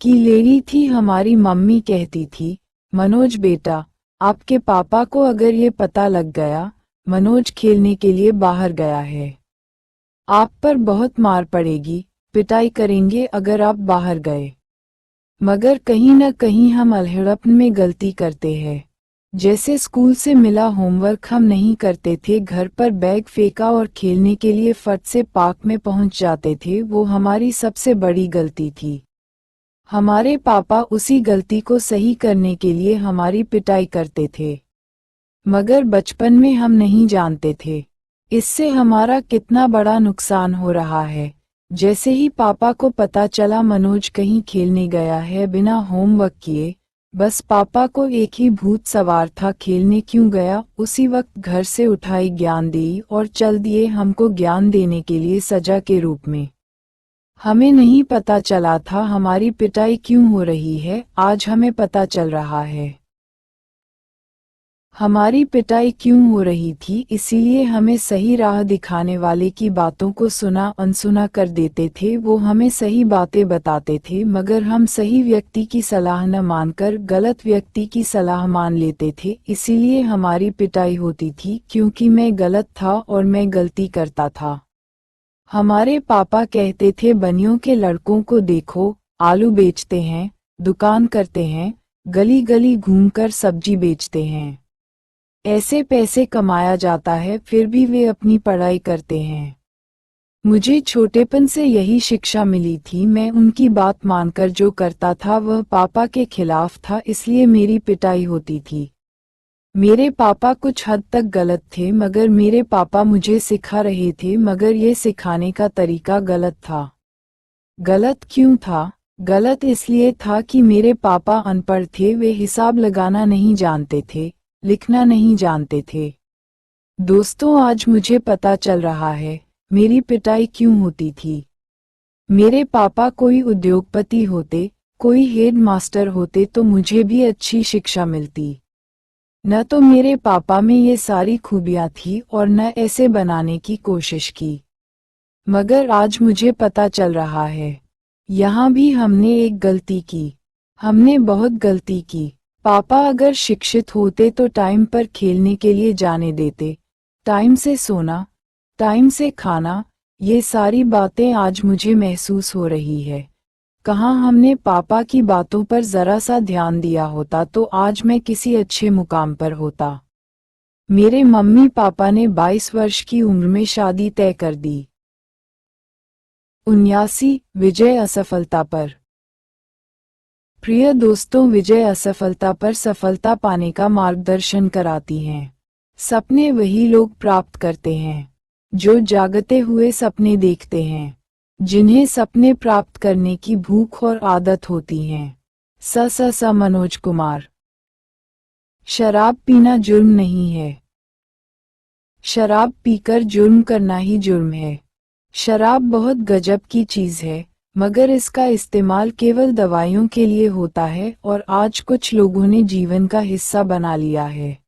की लेडी थी। हमारी मम्मी कहती थी, मनोज बेटा, आपके पापा को अगर ये पता लग गया मनोज खेलने के लिए बाहर गया है, आप पर बहुत मार पड़ेगी, पिटाई करेंगे अगर आप बाहर गए। मगर कहीं न कहीं हम अलहड़पन में गलती करते हैं। जैसे स्कूल से मिला होमवर्क हम नहीं करते थे, घर पर बैग फेंका और खेलने के लिए फट से पार्क में पहुंच जाते थे, वो हमारी सबसे बड़ी गलती थी। हमारे पापा उसी गलती को सही करने के लिए हमारी पिटाई करते थे, मगर बचपन में हम नहीं जानते थे इससे हमारा कितना बड़ा नुकसान हो रहा है। जैसे ही पापा को पता चला मनोज कहीं खेलने गया है बिना होमवर्क किए, बस पापा को एक ही भूत सवार था, खेलने क्यों गया। उसी वक्त घर से उठाई, ज्ञान दी और चल दिए, हमको ज्ञान देने के लिए सजा के रूप में। हमें नहीं पता चला था हमारी पिटाई क्यों हो रही है, आज हमें पता चल रहा है हमारी पिटाई क्यों हो रही थी। इसीलिए हमें सही राह दिखाने वाले की बातों को सुना अनसुना कर देते थे। वो हमें सही बातें बताते थे, मगर हम सही व्यक्ति की सलाह न मानकर गलत व्यक्ति की सलाह मान लेते थे। इसीलिए हमारी पिटाई होती थी, क्योंकि मैं गलत था और मैं गलती करता था। हमारे पापा कहते थे, बनियों के लड़कों को देखो, आलू बेचते हैं, दुकान करते हैं, गली गली घूमकर सब्जी बेचते हैं, ऐसे पैसे कमाया जाता है, फिर भी वे अपनी पढ़ाई करते हैं। मुझे छोटेपन से यही शिक्षा मिली थी। मैं उनकी बात मानकर जो करता था वह पापा के खिलाफ था, इसलिए मेरी पिटाई होती थी। मेरे पापा कुछ हद तक गलत थे, मगर मेरे पापा मुझे सिखा रहे थे, मगर ये सिखाने का तरीका गलत था। गलत क्यों था? गलत इसलिए था कि मेरे पापा अनपढ़ थे, वे हिसाब लगाना नहीं जानते थे, लिखना नहीं जानते थे। दोस्तों, आज मुझे पता चल रहा है मेरी पिटाई क्यों होती थी। मेरे पापा कोई उद्योगपति होते, कोई हेड मास्टर होते तो मुझे भी अच्छी शिक्षा मिलती। न तो मेरे पापा में ये सारी खूबियां थी और न ऐसे बनाने की कोशिश की। मगर आज मुझे पता चल रहा है यहाँ भी हमने एक गलती की। हमने बहुत गलती की। पापा अगर शिक्षित होते तो टाइम पर खेलने के लिए जाने देते, टाइम से सोना, टाइम से खाना, ये सारी बातें आज मुझे महसूस हो रही है। कहाँ हमने पापा की बातों पर जरा सा ध्यान दिया होता तो आज मैं किसी अच्छे मुकाम पर होता। मेरे मम्मी पापा ने 22 वर्ष की उम्र में शादी तय कर दी। 79 विजय असफलता पर। प्रिय दोस्तों, विजय असफलता पर सफलता पाने का मार्गदर्शन कराती हैं। सपने वही लोग प्राप्त करते हैं जो जागते हुए सपने देखते हैं, जिन्हें सपने प्राप्त करने की भूख और आदत होती है। स मनोज कुमार। शराब पीना जुर्म नहीं है। शराब पीकर जुर्म करना ही जुर्म है। शराब बहुत गजब की चीज है, मगर इसका इस्तेमाल केवल दवाइयों के लिए होता है और आज कुछ लोगों ने जीवन का हिस्सा बना लिया है।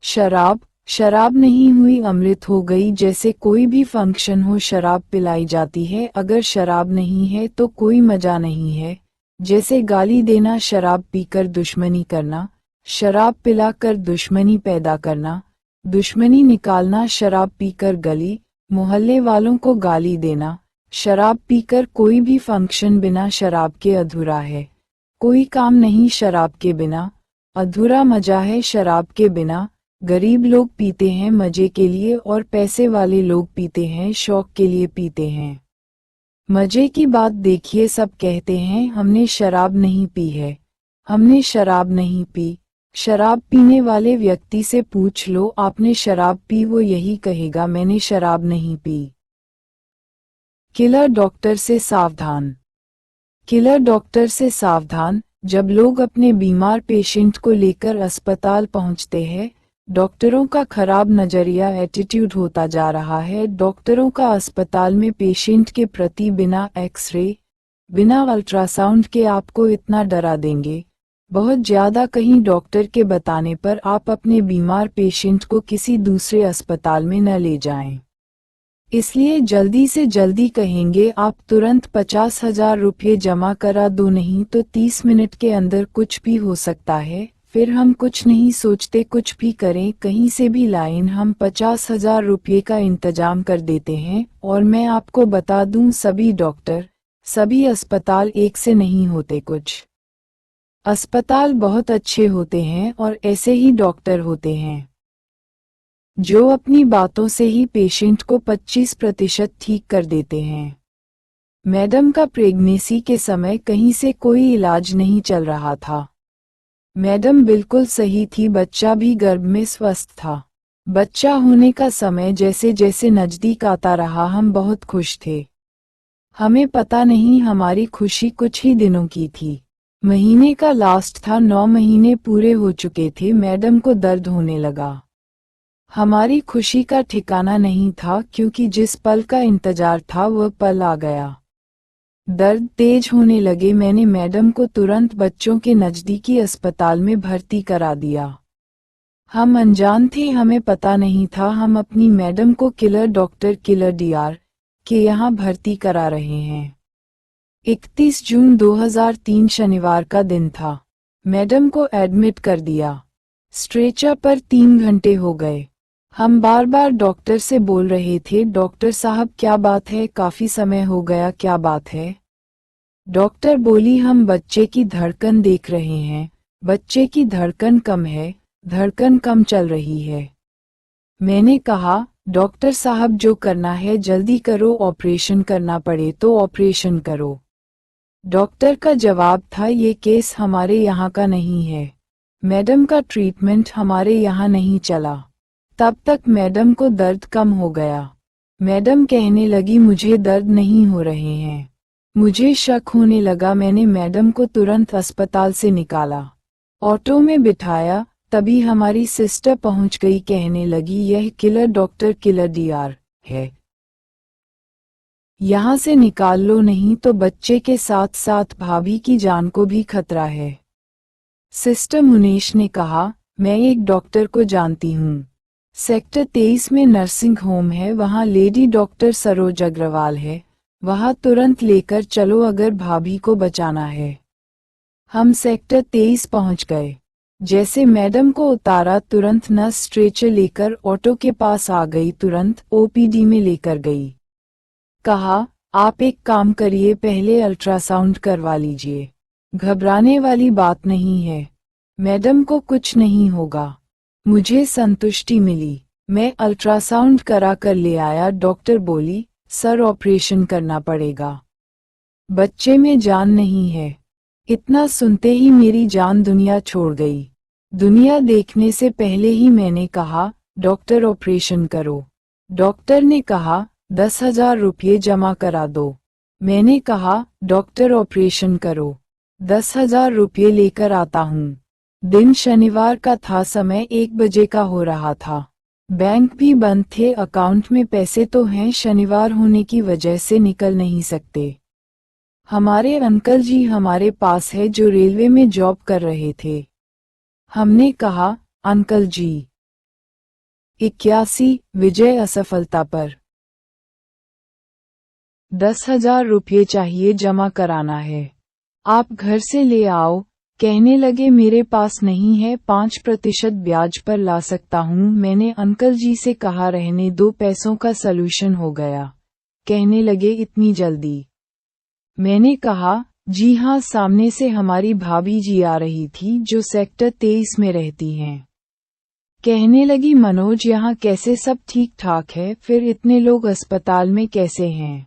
शराब नहीं हुई अमृत हो गई। जैसे कोई भी फंक्शन हो शराब पिलाई जाती है, अगर शराब नहीं है तो कोई मजा नहीं है। जैसे गाली देना, शराब पीकर दुश्मनी करना, शराब पिलाकर दुश्मनी पैदा करना, दुश्मनी निकालना, शराब पीकर गली मोहल्ले वालों को गाली देना। शराब पीकर कोई भी फंक्शन बिना शराब के अधूरा है। कोई काम नहीं शराब के बिना, अधूरा मजा है शराब के बिना। गरीब लोग पीते हैं मजे के लिए और पैसे वाले लोग पीते हैं शौक के लिए पीते हैं। मजे की बात देखिए, सब कहते हैं हमने शराब नहीं पी है, हमने शराब नहीं पी। शराब पीने वाले व्यक्ति से पूछ लो आपने शराब पी, वो यही कहेगा मैंने शराब नहीं पी। किलर डॉक्टर से सावधान। किलर डॉक्टर से सावधान। जब लोग अपने बीमार पेशेंट को लेकर अस्पताल पहुंचते हैं, डॉक्टरों का खराब नजरिया एटीट्यूड होता जा रहा है। डॉक्टरों का अस्पताल में पेशेंट के प्रति बिना एक्सरे, बिना अल्ट्रासाउंड के आपको इतना डरा देंगे, बहुत ज्यादा। कहीं डॉक्टर के बताने पर आप अपने बीमार पेशेंट को किसी दूसरे अस्पताल में न ले जाएं। इसलिए जल्दी से जल्दी कहेंगे आप तुरंत 50,000 रुपये जमा करा दो, नहीं तो 30 मिनट के अंदर कुछ भी हो सकता है। फिर हम कुछ नहीं सोचते, कुछ भी करें, कहीं से भी लाइन, हम 50,000 रुपये का इंतजाम कर देते हैं। और मैं आपको बता दूं, सभी डॉक्टर, सभी अस्पताल एक से नहीं होते। कुछ अस्पताल बहुत अच्छे होते हैं और ऐसे ही डॉक्टर होते हैं जो अपनी बातों से ही पेशेंट को 25% ठीक कर देते हैं। मैडम का प्रेगनेंसी के समय कहीं से कोई इलाज नहीं चल रहा था। मैडम बिल्कुल सही थी, बच्चा भी गर्भ में स्वस्थ था। बच्चा होने का समय जैसे जैसे नजदीक आता रहा, हम बहुत खुश थे। हमें पता नहीं हमारी खुशी कुछ ही दिनों की थी। महीने का लास्ट था, 9 महीने पूरे हो चुके थे। मैडम को दर्द होने लगा। हमारी खुशी का ठिकाना नहीं था, क्योंकि जिस पल का इंतजार था वह पल आ गया। दर्द तेज होने लगे। मैंने मैडम को तुरंत बच्चों के नजदीकी अस्पताल में भर्ती करा दिया। हम अनजान थे, हमें पता नहीं था। हम अपनी मैडम को किलर डॉक्टर किलर DR के यहाँ भर्ती करा रहे हैं। 31 जून 2003 शनिवार का दिन था। मैडम को एडमिट कर दिया। स्ट्रेचर पर 3 घंटे हो गए। हम बार बार डॉक्टर से बोल रहे थे, डॉक्टर साहब क्या बात है, काफी समय हो गया, क्या बात है। डॉक्टर बोली, हम बच्चे की धड़कन देख रहे हैं, बच्चे की धड़कन कम है, धड़कन कम चल रही है। मैंने कहा, डॉक्टर साहब जो करना है जल्दी करो, ऑपरेशन करना पड़े तो ऑपरेशन करो। डॉक्टर का जवाब था, ये केस हमारे यहाँ का नहीं है, मैडम का ट्रीटमेंट हमारे यहाँ नहीं चला। तब तक मैडम को दर्द कम हो गया। मैडम कहने लगी, मुझे दर्द नहीं हो रहे हैं। मुझे शक होने लगा। मैंने मैडम को तुरंत अस्पताल से निकाला, ऑटो में बिठाया। तभी हमारी सिस्टर पहुंच गई, कहने लगी, यह किलर डॉक्टर किलर DR है, यहाँ से निकाल लो, नहीं तो बच्चे के साथ साथ भाभी की जान को भी खतरा है। सिस्टर मुनेश ने कहा, मैं एक डॉक्टर को जानती हूँ, सेक्टर 23 में नर्सिंग होम है, वहाँ लेडी डॉक्टर सरोज अग्रवाल है, वहाँ तुरंत लेकर चलो अगर भाभी को बचाना है। हम सेक्टर 23 पहुँच गए। जैसे मैडम को उतारा, तुरंत नर्स स्ट्रेचर लेकर ऑटो के पास आ गई, तुरंत OPD में लेकर गई। कहा, आप एक काम करिए, पहले अल्ट्रासाउंड करवा लीजिए, घबराने वाली बात नहीं है, मैडम को कुछ नहीं होगा। मुझे संतुष्टि मिली। मैं अल्ट्रासाउंड करा कर ले आया। डॉक्टर बोली, सर ऑपरेशन करना पड़ेगा, बच्चे में जान नहीं है। इतना सुनते ही मेरी जान दुनिया छोड़ गई। दुनिया देखने से पहले ही मैंने कहा, डॉक्टर ऑपरेशन करो। डॉक्टर ने कहा, 10,000 रुपये जमा करा दो। मैंने कहा, डॉक्टर ऑपरेशन करो, 10,000 रुपये लेकर आता हूँ। दिन शनिवार का था, समय 1 बजे का हो रहा था। बैंक भी बंद थे, अकाउंट में पैसे तो हैं, शनिवार होने की वजह से निकल नहीं सकते। हमारे अंकल जी हमारे पास है जो रेलवे में जॉब कर रहे थे। हमने कहा, अंकल जी 81 विजय असफलता पर 10,000 रुपये चाहिए, जमा कराना है, आप घर से ले आओ। कहने लगे, मेरे पास नहीं है, 5% ब्याज पर ला सकता हूँ। मैंने अंकल जी से कहा, रहने दो, पैसों का सलूशन हो गया। कहने लगे, इतनी जल्दी। मैंने कहा, जी हाँ, सामने से हमारी भाभी जी आ रही थी जो सेक्टर 23 में रहती हैं। कहने लगी, मनोज यहाँ कैसे, सब ठीक ठाक है, फिर इतने लोग अस्पताल में कैसे हैं?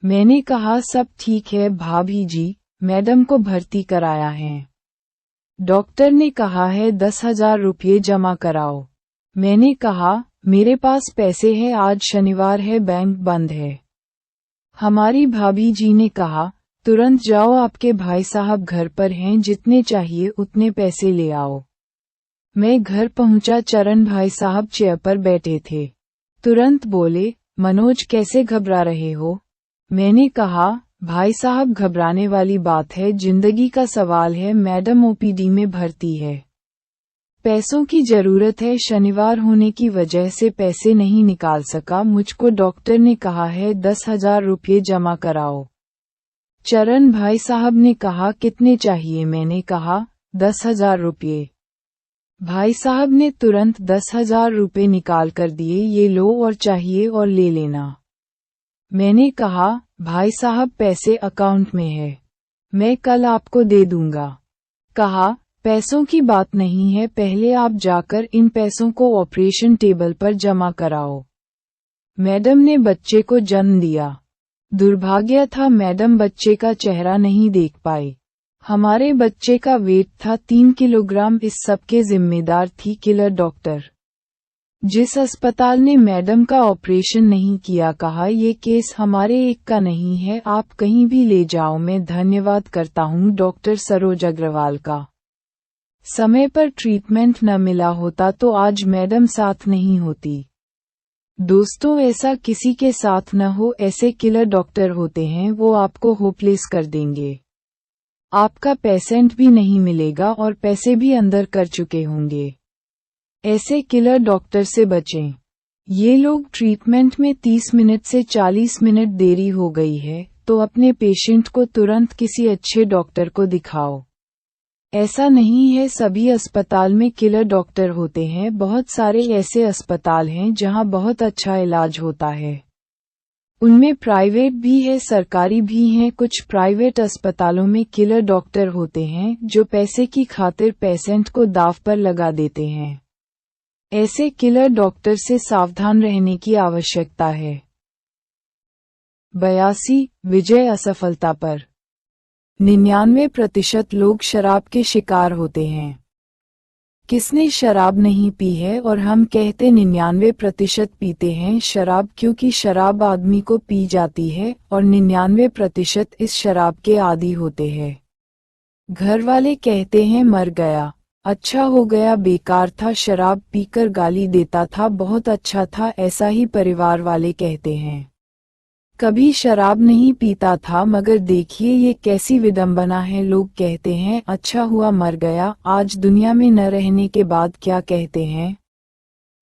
मैंने कहा, सब ठीक है भाभी जी, मैडम को भर्ती कराया है। डॉक्टर ने कहा है 10,000 रुपये जमा कराओ। मैंने कहा, मेरे पास पैसे हैं, आज शनिवार है, बैंक बंद है। हमारी भाभी जी ने कहा, तुरंत जाओ, आपके भाई साहब घर पर हैं, जितने चाहिए उतने पैसे ले आओ। मैं घर पहुंचा, चरण भाई साहब चेयर पर बैठे थे। तुरंत बोले, मनोज कैसे घबरा रहे हो? मैंने कहा, भाई साहब घबराने वाली बात है, जिंदगी का सवाल है, मैडम OPD में भर्ती है। पैसों की जरूरत है, शनिवार होने की वजह से पैसे नहीं निकाल सका, मुझको डॉक्टर ने कहा है 10,000 रुपये जमा कराओ। चरण भाई साहब ने कहा कितने चाहिए, मैंने कहा 10,000 रुपये। भाई साहब ने तुरंत 10,000 रुपये निकाल कर दिए, ये लो और चाहिए और ले लेना। मैंने कहा भाई साहब पैसे अकाउंट में है, मैं कल आपको दे दूंगा। कहा पैसों की बात नहीं है, पहले आप जाकर इन पैसों को ऑपरेशन टेबल पर जमा कराओ। मैडम ने बच्चे को जन्म दिया। दुर्भाग्य था मैडम बच्चे का चेहरा नहीं देख पाई। हमारे बच्चे का वेट था 3 किलोग्राम। इस सब के जिम्मेदार थी किलर डॉक्टर। जिस अस्पताल ने मैडम का ऑपरेशन नहीं किया, कहा ये केस हमारे एक का नहीं है, आप कहीं भी ले जाओ। मैं धन्यवाद करता हूँ डॉक्टर सरोज अग्रवाल का। समय पर ट्रीटमेंट न मिला होता तो आज मैडम साथ नहीं होती। दोस्तों, ऐसा किसी के साथ न हो। ऐसे किलर डॉक्टर होते हैं, वो आपको होपलेस कर देंगे। आपका पेशेंट भी नहीं मिलेगा और पैसे भी अंदर कर चुके होंगे। ऐसे किलर डॉक्टर से बचें। ये लोग ट्रीटमेंट में 30 मिनट से 40 मिनट देरी हो गई है तो अपने पेशेंट को तुरंत किसी अच्छे डॉक्टर को दिखाओ। ऐसा नहीं है सभी अस्पताल में किलर डॉक्टर होते हैं। बहुत सारे ऐसे अस्पताल हैं जहां बहुत अच्छा इलाज होता है। उनमें प्राइवेट भी है, सरकारी भी हैं। कुछ प्राइवेट अस्पतालों में किलर डॉक्टर होते हैं जो पैसे की खातिर पेशेंट को दांव पर लगा देते हैं। ऐसे किलर डॉक्टर से सावधान रहने की आवश्यकता है। 82 विजय असफलता पर। 99% लोग शराब के शिकार होते हैं। किसने शराब नहीं पी है? और हम कहते 99% पीते हैं शराब, क्योंकि शराब आदमी को पी जाती है और 99% इस शराब के आदी होते हैं। घर वाले कहते हैं मर गया, अच्छा हो गया, बेकार था, शराब पीकर गाली देता था, बहुत अच्छा था, ऐसा ही परिवार वाले कहते हैं। कभी शराब नहीं पीता था, मगर देखिए ये कैसी विडंबना है। लोग कहते हैं अच्छा हुआ मर गया। आज दुनिया में न रहने के बाद क्या कहते हैं?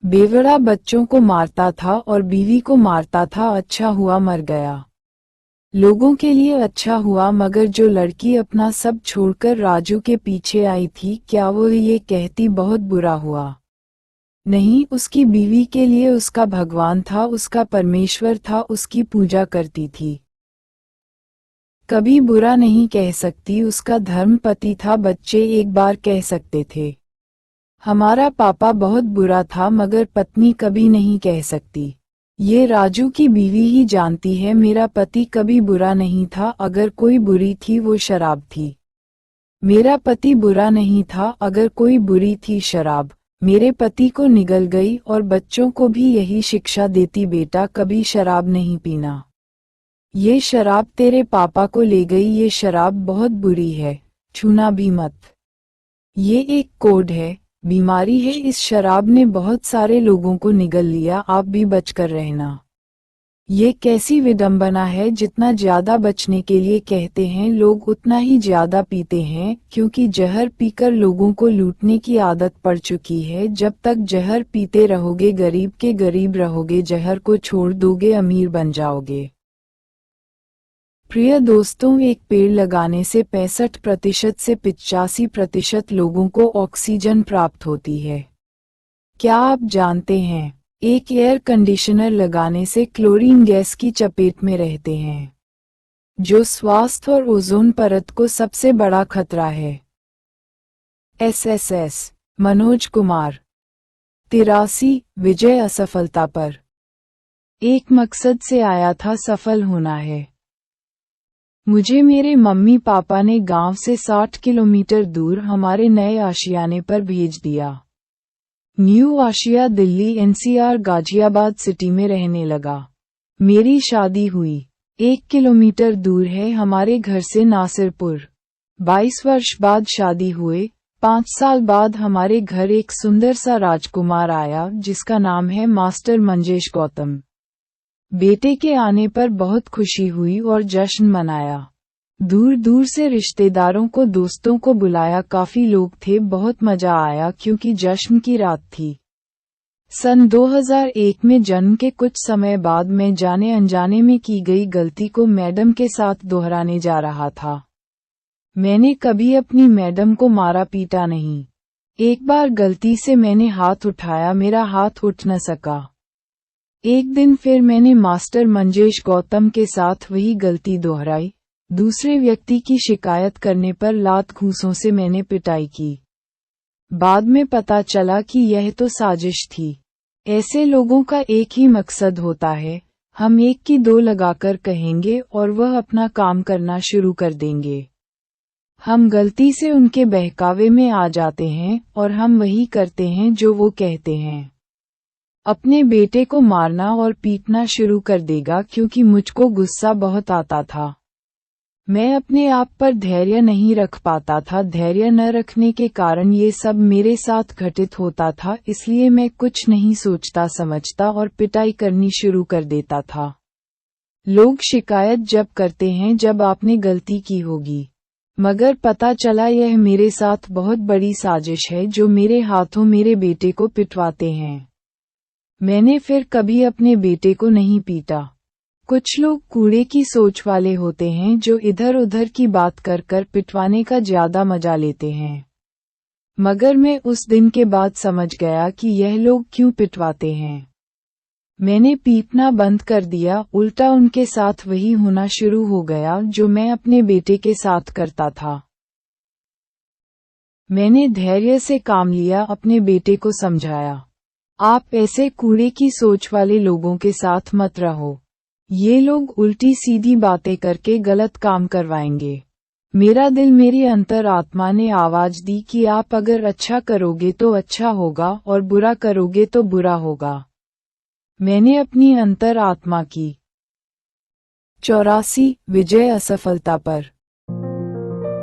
बेवड़ा बच्चों को मारता था और बीवी को मारता था, अच्छा हुआ मर गया। लोगों के लिए अच्छा हुआ, मगर जो लड़की अपना सब छोड़कर राजू के पीछे आई थी, क्या वो ये कहती बहुत बुरा हुआ? नहीं, उसकी बीवी के लिए उसका भगवान था, उसका परमेश्वर था, उसकी पूजा करती थी। कभी बुरा नहीं कह सकती, उसका धर्मपति था। बच्चे एक बार कह सकते थे हमारा पापा बहुत बुरा था, मगर पत्नी कभी नहीं कह सकती। ये राजू की बीवी ही जानती है, मेरा पति कभी बुरा नहीं था, अगर कोई बुरी थी वो शराब थी। मेरा पति बुरा नहीं था, अगर कोई बुरी थी शराब। मेरे पति को निगल गई और बच्चों को भी यही शिक्षा देती, बेटा कभी शराब नहीं पीना। ये शराब तेरे पापा को ले गई, ये शराब बहुत बुरी है, छूना भी मत। ये एक कोड है, बीमारी है, इस शराब ने बहुत सारे लोगों को निगल लिया, आप भी बचकर रहना। ये कैसी विडंबना है, जितना ज्यादा बचने के लिए कहते हैं लोग उतना ही ज्यादा पीते हैं, क्योंकि जहर पीकर लोगों को लूटने की आदत पड़ चुकी है। जब तक जहर पीते रहोगे गरीब के गरीब रहोगे, जहर को छोड़ दोगे अमीर बन जाओगे। प्रिय दोस्तों, एक पेड़ लगाने से 65% से 85% लोगों को ऑक्सीजन प्राप्त होती है। क्या आप जानते हैं, एक एयर कंडीशनर लगाने से क्लोरीन गैस की चपेट में रहते हैं, जो स्वास्थ्य और ओजोन परत को सबसे बड़ा खतरा है। SSS मनोज कुमार। 83 विजय असफलता पर। एक मकसद से आया था, सफल होना है। मुझे मेरे मम्मी पापा ने गांव से 60 किलोमीटर दूर हमारे नए आशियाने पर भेज दिया। New Asia Delhi NCR Ghaziabad city में रहने लगा। मेरी शादी हुई। 1 किलोमीटर दूर है हमारे घर से नासिरपुर। 22 वर्ष बाद शादी हुए। 5 साल बाद हमारे घर एक सुंदर सा राजकुमार आया, जिसका नाम है मास्टर मंजेश गौतम। बेटे के आने पर बहुत खुशी हुई और जश्न मनाया। दूर दूर से रिश्तेदारों को, दोस्तों को बुलाया, काफी लोग थे, बहुत मजा आया क्योंकि जश्न की रात थी। सन 2001 में जन्म के कुछ समय बाद मैं जाने अनजाने में की गई गलती को मैडम के साथ दोहराने जा रहा था। मैंने कभी अपनी मैडम को मारा पीटा नहीं। एक बार गलती से मैंने हाथ उठाया, मेरा हाथ उठ न सका। एक दिन फिर मैंने मास्टर मंजेश गौतम के साथ वही गलती दोहराई। दूसरे व्यक्ति की शिकायत करने पर लात घूंसों से मैंने पिटाई की। बाद में पता चला कि यह तो साजिश थी। ऐसे लोगों का एक ही मकसद होता है, हम एक की दो लगाकर कहेंगे और वह अपना काम करना शुरू कर देंगे। हम गलती से उनके बहकावे में आ जाते हैं और हम वही करते हैं जो वो कहते हैं। अपने बेटे को मारना और पीटना शुरू कर देगा क्योंकि मुझको गुस्सा बहुत आता था। मैं अपने आप पर धैर्य नहीं रख पाता था। धैर्य न रखने के कारण ये सब मेरे साथ घटित होता था, इसलिए मैं कुछ नहीं सोचता समझता और पिटाई करनी शुरू कर देता था। लोग शिकायत जब करते हैं जब आपने गलती की होगी, मगर पता चला यह मेरे साथ बहुत बड़ी साजिश है जो मेरे हाथों मेरे बेटे को पिटवाते हैं। मैंने फिर कभी अपने बेटे को नहीं पीटा। कुछ लोग कूड़े की सोच वाले होते हैं जो इधर उधर की बात कर कर पिटवाने का ज्यादा मजा लेते हैं, मगर मैं उस दिन के बाद समझ गया कि यह लोग क्यों पिटवाते हैं। मैंने पीटना बंद कर दिया, उल्टा उनके साथ वही होना शुरू हो गया जो मैं अपने बेटे के साथ करता था। मैंने धैर्य से काम लिया, अपने बेटे को समझाया, आप ऐसे कूड़े की सोच वाले लोगों के साथ मत रहो। ये लोग उल्टी सीधी बातें करके गलत काम करवाएंगे। मेरा दिल, मेरी अंतर आत्मा ने आवाज दी कि आप अगर अच्छा करोगे तो अच्छा होगा और बुरा करोगे तो बुरा होगा। मैंने अपनी अंतर आत्मा की 84 विजय असफलता पर